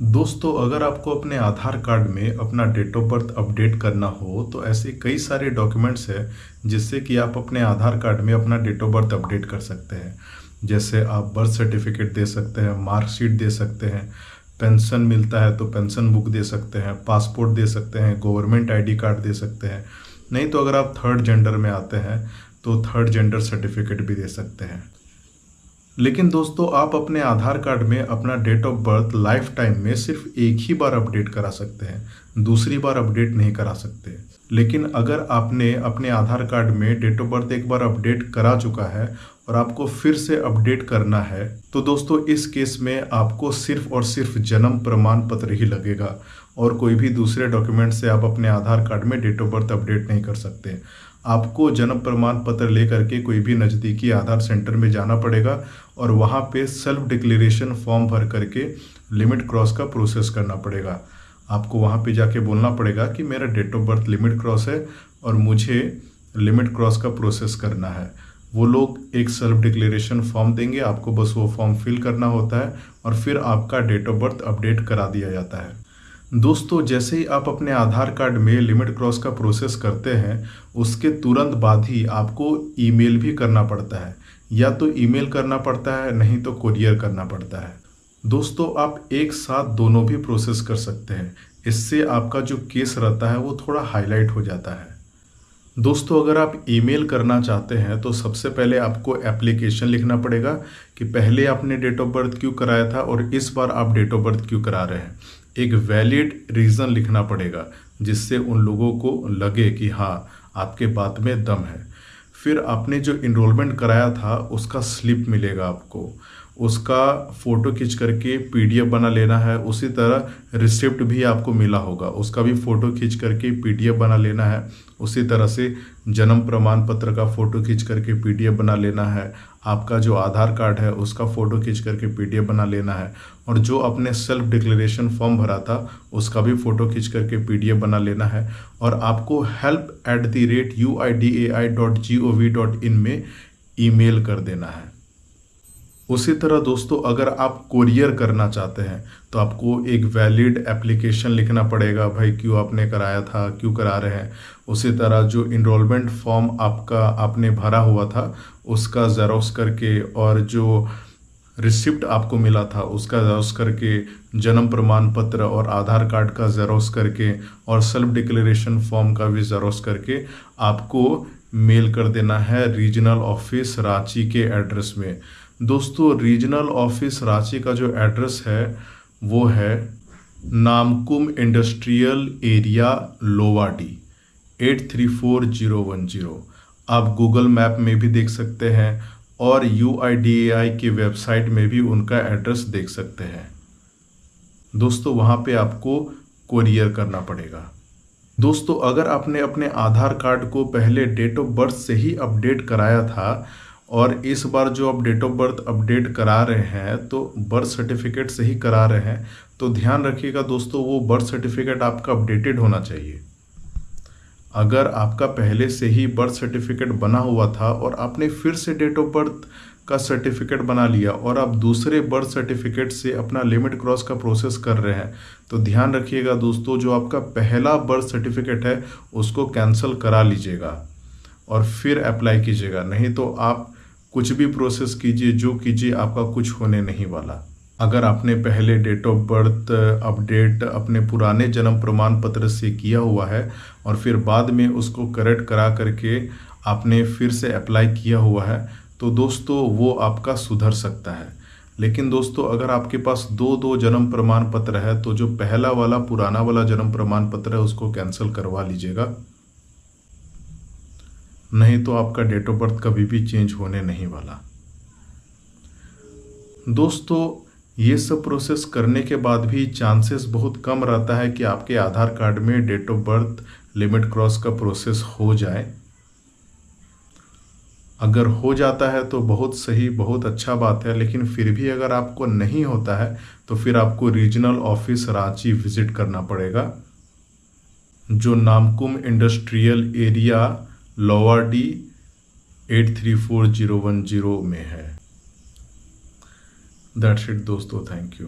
दोस्तों, अगर आपको अपने आधार कार्ड में अपना डेट ऑफ बर्थ अपडेट करना हो तो ऐसे कई सारे डॉक्यूमेंट्स हैं जिससे कि आप अपने आधार कार्ड में अपना डेट ऑफ बर्थ अपडेट कर सकते हैं। जैसे आप बर्थ सर्टिफिकेट दे सकते हैं, मार्कशीट दे सकते हैं, पेंशन मिलता है तो पेंशन बुक दे सकते हैं, पासपोर्ट दे सकते हैं, गवर्नमेंट आईडी कार्ड दे सकते हैं। नहीं तो अगर आप थर्ड जेंडर में आते हैं तो थर्ड जेंडर सर्टिफिकेट भी दे सकते हैं। लेकिन दोस्तों, आप अपने आधार कार्ड में अपना date of birth lifetime में सिर्फ एक ही बार अपडेट करा सकते हैं, दूसरी बार अपडेट नहीं करा सकते। लेकिन अगर आपने अपने आधार कार्ड में डेट ऑफ बर्थ एक बार अपडेट करा चुका है और आपको फिर से अपडेट करना है तो दोस्तों इस केस में आपको सिर्फ और सिर्फ जन्म प्रमाण पत्र ही लगेगा और कोई भी दूसरे डॉक्यूमेंट से आप अपने आधार कार्ड में डेट ऑफ बर्थ अपडेट नहीं कर सकते। आपको जन्म प्रमाण पत्र लेकर के कोई भी नज़दीकी आधार सेंटर में जाना पड़ेगा और वहाँ पे सेल्फ डिक्लेरेशन फॉर्म भर करके लिमिट क्रॉस का प्रोसेस करना पड़ेगा। आपको वहाँ पे जाके बोलना पड़ेगा कि मेरा date of birth limit cross है और मुझे लिमिट क्रॉस का प्रोसेस करना है। वो लोग एक सेल्फ डिक्लेरेशन फॉर्म देंगे, आपको बस वो फॉर्म फिल करना होता है और फिर आपका डेट ऑफ बर्थ अपडेट करा दिया जाता है। दोस्तों, जैसे ही आप अपने आधार कार्ड में लिमिट क्रॉस का प्रोसेस करते हैं उसके तुरंत बाद ही आपको ईमेल भी करना पड़ता है, या तो ईमेल करना पड़ता है नहीं तो कुरियर करना पड़ता है। दोस्तों, आप एक साथ दोनों भी प्रोसेस कर सकते हैं, इससे आपका जो केस रहता है वो थोड़ा हाईलाइट हो जाता है। दोस्तों, अगर आप ईमेल करना चाहते हैं तो सबसे पहले आपको एप्लीकेशन लिखना पड़ेगा कि पहले आपने डेट ऑफ बर्थ क्यों कराया था और इस बार आप डेट ऑफ बर्थ क्यों करा रहे हैं। एक वैलिड रीज़न लिखना पड़ेगा जिससे उन लोगों को लगे कि हाँ आपके बात में दम है। फिर आपने जो इनरोलमेंट कराया था उसका स्लिप मिलेगा आपको, उसका फ़ोटो खींच करके पीडीएफ बना लेना है। उसी तरह रिसिप्ट भी आपको मिला होगा, उसका भी फ़ोटो खींच करके पीडीएफ बना लेना है। उसी तरह से जन्म प्रमाण पत्र का फ़ोटो खींच करके पीडीएफ बना लेना है। आपका जो आधार कार्ड है उसका फ़ोटो खींच करके पीडीएफ बना लेना है और जो आपने सेल्फ डिक्लेरेशन फॉर्म भरा था उसका भी फ़ोटो खींच करके पीडीएफ बना लेना है। और आपको help@uiday.gov.in में ईमेल कर देना है। उसी तरह दोस्तों, अगर आप कुरियर करना चाहते हैं तो आपको एक वैलिड एप्लीकेशन लिखना पड़ेगा, भाई क्यों आपने कराया था, क्यों करा रहे हैं। उसी तरह जो इनरोलमेंट फॉर्म आपने भरा हुआ था उसका ज़ेरॉक्स करके और जो रिसिप्ट आपको मिला था उसका ज़ेरॉक्स करके, जन्म प्रमाण पत्र और आधार कार्ड का ज़ेरॉक्स करके और सेल्फ डिक्लेरेशन फॉर्म का भी ज़ेरॉक्स करके आपको मेल कर देना है रीजनल ऑफिस रांची के एड्रेस में। दोस्तों, रीजनल ऑफिस रांची का जो एड्रेस है वो है नामकुम इंडस्ट्रियल एरिया लोवाडी 834010। आप गूगल मैप में भी देख सकते हैं और UIDAI की वेबसाइट में भी उनका एड्रेस देख सकते हैं। दोस्तों, वहाँ पे आपको कुरियर करना पड़ेगा। दोस्तों, अगर आपने अपने आधार कार्ड को पहले डेट ऑफ बर्थ से ही अपडेट कराया था और इस बार जो आप डेट ऑफ बर्थ अपडेट करा रहे हैं तो बर्थ सर्टिफिकेट से ही करा रहे हैं तो ध्यान रखिएगा दोस्तों, वो बर्थ सर्टिफिकेट आपका अपडेटेड होना चाहिए। अगर आपका पहले से ही बर्थ सर्टिफिकेट बना हुआ था और आपने फिर से डेट ऑफ बर्थ का सर्टिफिकेट बना लिया और आप दूसरे बर्थ सर्टिफिकेट से अपना लिमिट क्रॉस का प्रोसेस कर रहे हैं तो ध्यान रखिएगा दोस्तों, जो आपका पहला बर्थ सर्टिफिकेट है उसको कैंसिल करा लीजिएगा और फिर अप्लाई कीजिएगा। नहीं तो आप कुछ भी प्रोसेस कीजिए, जो कीजिए, आपका कुछ होने नहीं वाला। अगर आपने पहले डेट ऑफ बर्थ अपडेट अपने पुराने जन्म प्रमाण पत्र से किया हुआ है और फिर बाद में उसको करेक्ट करा करके आपने फिर से अप्लाई किया हुआ है तो दोस्तों वो आपका सुधर सकता है। लेकिन दोस्तों, अगर आपके पास दो जन्म प्रमाण पत्र है तो जो पहला वाला पुराना वाला जन्म प्रमाण पत्र है उसको कैंसिल करवा लीजिएगा, नहीं तो आपका डेट ऑफ बर्थ कभी भी चेंज होने नहीं वाला। दोस्तों, ये सब प्रोसेस करने के बाद भी चांसेस बहुत कम रहता है कि आपके आधार कार्ड में date of birth limit cross का प्रोसेस हो जाए। अगर हो जाता है तो बहुत सही, बहुत अच्छा बात है, लेकिन फिर भी अगर आपको नहीं होता है तो फिर आपको रीजनल ऑफिस रांची विजिट करना पड़ेगा जो नामकुम इंडस्ट्रियल एरिया लोवाडी 834010 में है। दैट्स इट दोस्तों, थैंक यू।